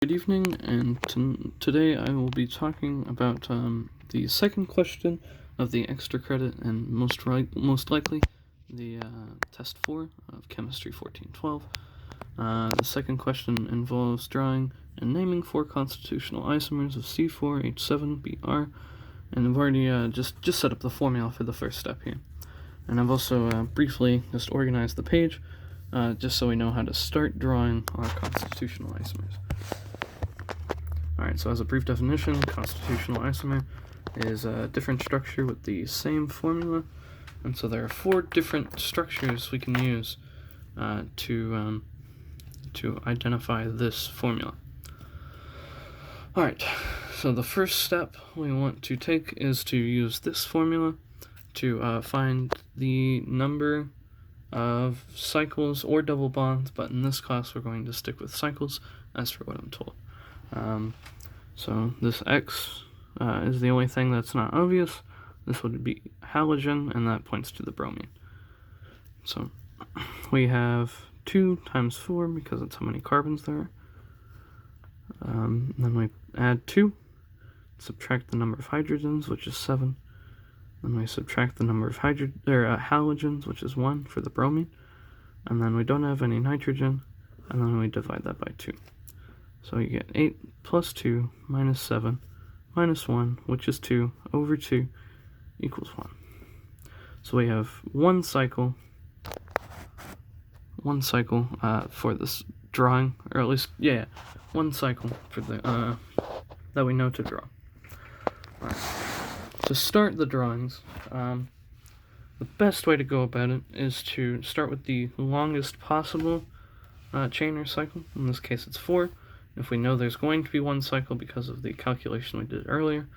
Good evening, and today I will be talking about the second question of the extra credit and most likely the test 4 of Chemistry 1412. The second question involves drawing and naming 4 constitutional isomers of C4H7Br, and I've already just set up the formula for the first step here. And I've also briefly just organized the page just so we know how to start drawing our constitutional isomers. Alright, so as a brief definition, constitutional isomer is a different structure with the same formula, and so there are 4 different structures we can use to identify this formula. Alright, so the first step we want to take is to use this formula to find the number of cycles or double bonds, but in this class we're going to stick with cycles as for what I'm told. So this X is the only thing that's not obvious. This would be halogen, and that points to the bromine. So we have 2 times 4 because that's how many carbons there are. Then we add 2, subtract the number of hydrogens, which is 7. Then we subtract the number of halogens, which is 1 for the bromine. And then we don't have any nitrogen, and then we divide that by 2. So you get 8 plus 2 minus 7 minus 1, which is 2, over 2 equals 1. So we have one cycle for this drawing, or at least, one cycle for the that we know to draw. Right. To start the drawings, the best way to go about it is to start with the longest possible chain or cycle. In this case, it's 4. If we know there's going to be one cycle because of the calculation we did earlier,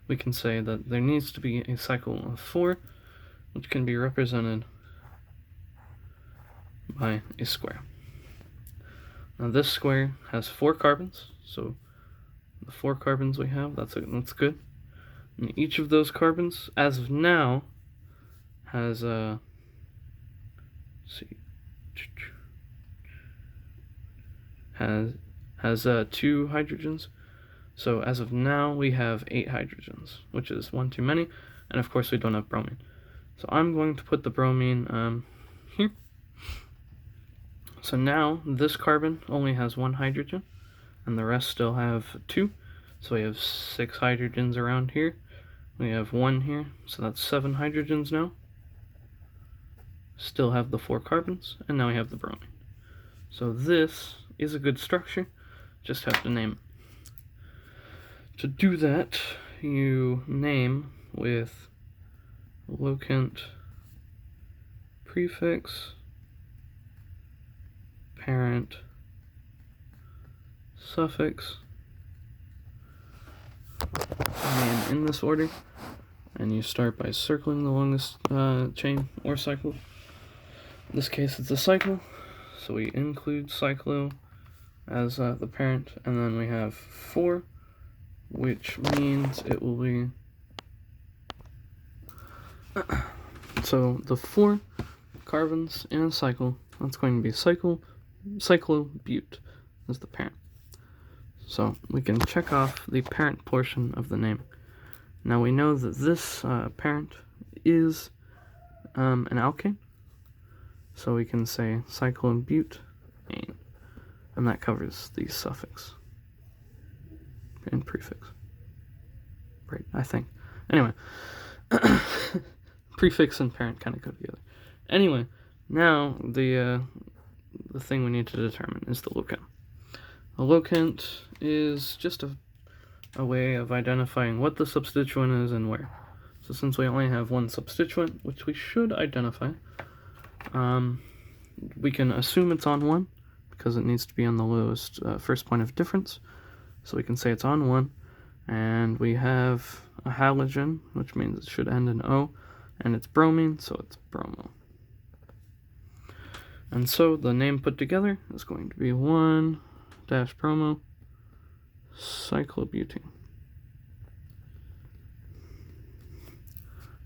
we can say that there needs to be a cycle of 4, which can be represented by a square. Now this square has 4 carbons, so the 4 carbons we have, that's good. And each of those carbons, as of now, has has 2 hydrogens. So as of now, we have 8 hydrogens, which is 1 too many, and of course we don't have bromine. So I'm going to put the bromine here. So now this carbon only has 1 hydrogen, and the rest still have 2. So we have 6 hydrogens around here. We have 1 here, so that's 7 hydrogens now. Still have the 4 carbons, and now we have the bromine. So this is a good structure, just have to name it. To do that, you name with locant prefix, parent suffix, name in this order, and you start by circling the longest chain or cycle. In this case, it's a cycle, so we include cyclo as the parent, and then we have 4, which means it will be so the 4 carbons in a cycle, that's going to be cyclobute as the parent. So we can check off the parent portion of the name. Now we know that this parent is an alkane, so we can say cyclobutane, and that covers the suffix and prefix. Right, I think. Anyway, prefix and parent kind of go together. Anyway, now the thing we need to determine is the locant. A locant is just a way of identifying what the substituent is and where. So since we only have one substituent, which we should identify, we can assume it's on 1, because it needs to be on the lowest first point of difference. So we can say it's on 1, and we have a halogen, which means it should end in O, and it's bromine, so it's bromo. And so the name put together is going to be 1-bromo cyclobutane.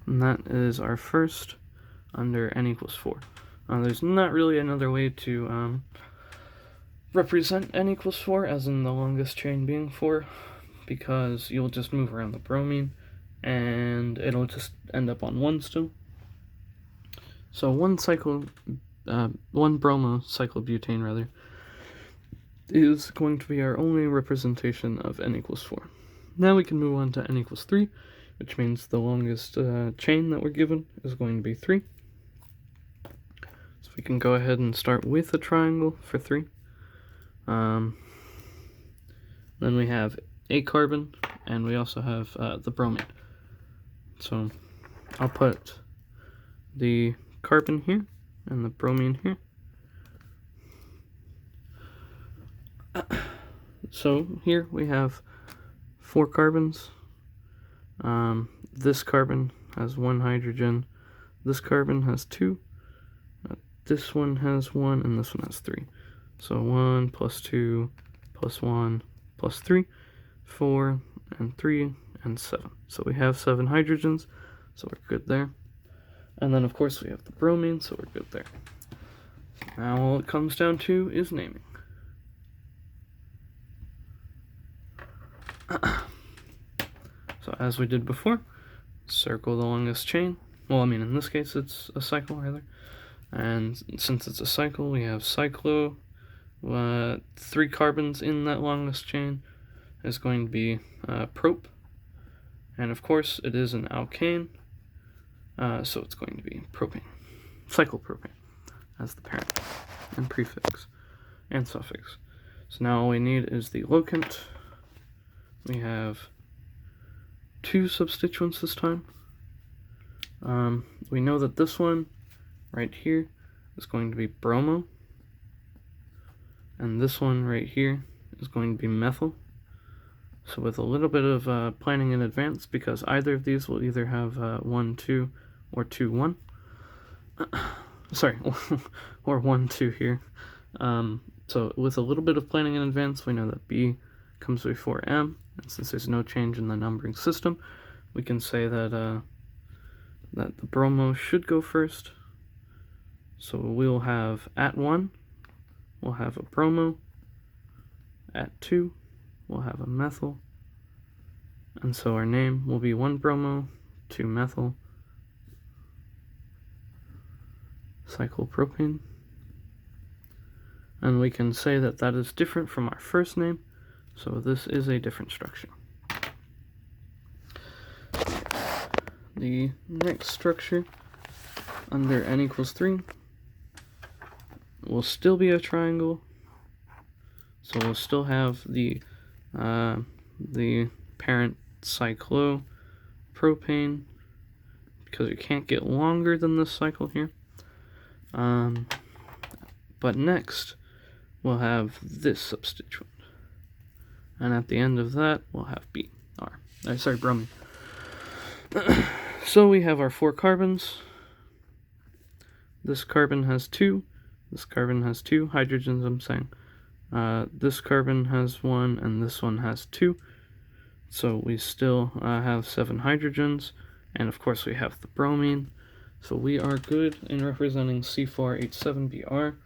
And that is our first under n equals 4. There's not really another way to represent n equals 4, as in the longest chain being 4, because you'll just move around the bromine, and it'll just end up on 1 still. So one bromo cyclobutane, rather, is going to be our only representation of n equals 4. Now we can move on to n equals 3, which means the longest chain that we're given is going to be 3. So we can go ahead and start with a triangle for 3. Then we have a carbon, and we also have the bromine. So I'll put the carbon here and the bromine here. So here we have 4 carbons. This carbon has 1 hydrogen. This carbon has 2. This one has 1, and this one has 3. So 1 plus 2 plus 1 plus 3, 4 and 3 and 7. So we have 7 hydrogens, so we're good there. And then of course we have the bromine, so we're good there. Now all it comes down to is naming. So as we did before, circle the longest chain. Well, I mean, in this case it's a cycle, rather. And since it's a cycle, we have cyclo. 3 carbons in that longest chain is going to be prop. And of course, it is an alkane, so it's going to be propane. Cyclopropane as the parent and prefix and suffix. So now all we need is the locant. We have 2 substituents this time. We know that this one right here is going to be bromo, and this one right here is going to be methyl. So with a little bit of planning in advance, because either of these will either have 1, 2 or 2, 1. Sorry, or 1, 2 here. So with a little bit of planning in advance, we know that B comes before M, and since there's no change in the numbering system, we can say that that the bromo should go first. So we'll have at 1, we'll have a bromo. At 2, we'll have a methyl. And so our name will be 1 bromo, 2 methyl, cyclopropane. And we can say that that is different from our first name, so this is a different structure. The next structure under n equals 3 will still be a triangle, so we'll still have the parent cyclopropane, because it can't get longer than this cycle here. But next we'll have this substituent, and at the end of that we'll have bromine. So we have our 4 carbons. This carbon has 2. This carbon has 2 hydrogens, I'm saying. This carbon has 1, and this one has 2. So we still have 7 hydrogens, and of course we have the bromine. So we are good in representing C4H7Br.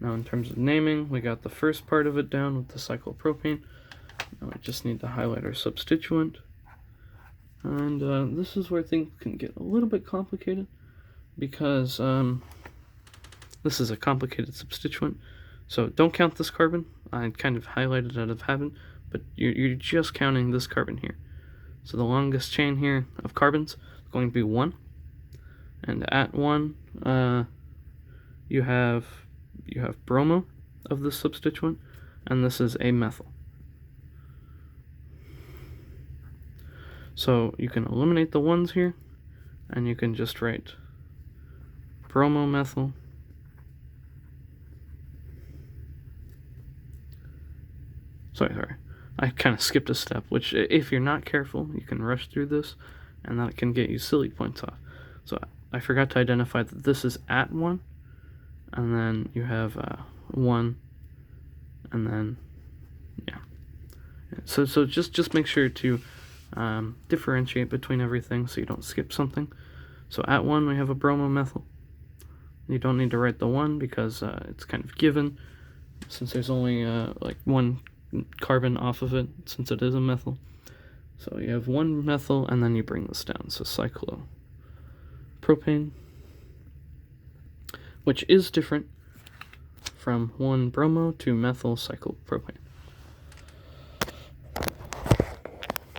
Now in terms of naming, we got the first part of it down with the cyclopropane. Now we just need to highlight our substituent. And this is where things can get a little bit complicated, because this is a complicated substituent. So don't count this carbon. I kind of highlighted out of habit, but you're just counting this carbon here. So the longest chain here of carbons is going to be 1. And at 1, you have bromo of this substituent, and this is a methyl. So you can eliminate the 1s here, and you can just write bromomethyl sorry, I kind of skipped a step, which if you're not careful, you can rush through this, and that can get you silly points off. So I forgot to identify that this is at 1, and then you have 1, and then, yeah. So just make sure to differentiate between everything so you don't skip something. So at 1 we have a bromomethyl. You don't need to write the 1 because it's kind of given, since there's only like 1 carbon off of it, since it is a methyl. So you have 1 methyl, and then you bring this down, so cyclopropane, which is different from 1 bromo to methyl cyclopropane.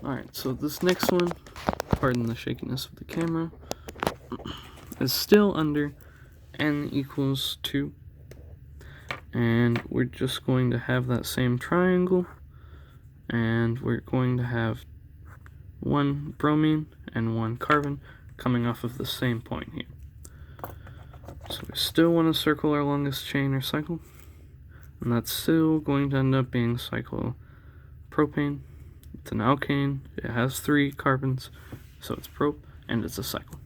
Alright, so this next one, pardon the shakiness of the camera, is still under n equals 2. And we're just going to have that same triangle, and we're going to have 1 bromine and 1 carbon coming off of the same point here. So we still want to circle our longest chain or cycle, and that's still going to end up being cyclopropane. It's an alkane, it has 3 carbons, so it's prop, and it's a cycle.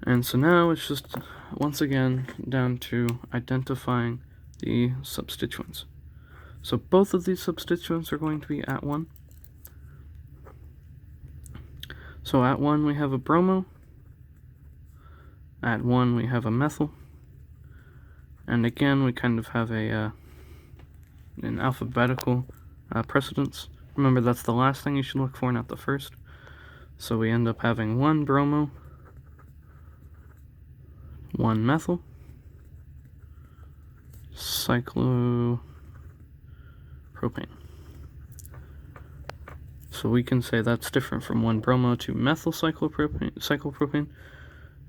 And so now it's just, once again, down to identifying the substituents. So both of these substituents are going to be at 1. So at 1 we have a bromo, at 1 we have a methyl, and again we kind of have an alphabetical precedence. Remember, that's the last thing you should look for, not the first. So we end up having 1 bromo, 1 methyl, cyclopropane. So we can say that's different from 1 bromo to methyl cyclopropane,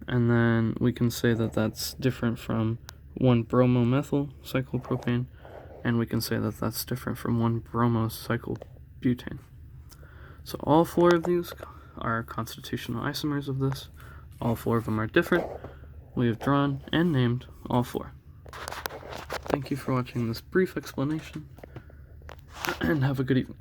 and then we can say that that's different from 1 bromo methyl cyclopropane, and we can say that that's different from 1 bromo cyclobutane. So all 4 of these are constitutional isomers of this. All 4 of them are different. We have drawn and named all 4. Thank you for watching this brief explanation, and have a good evening.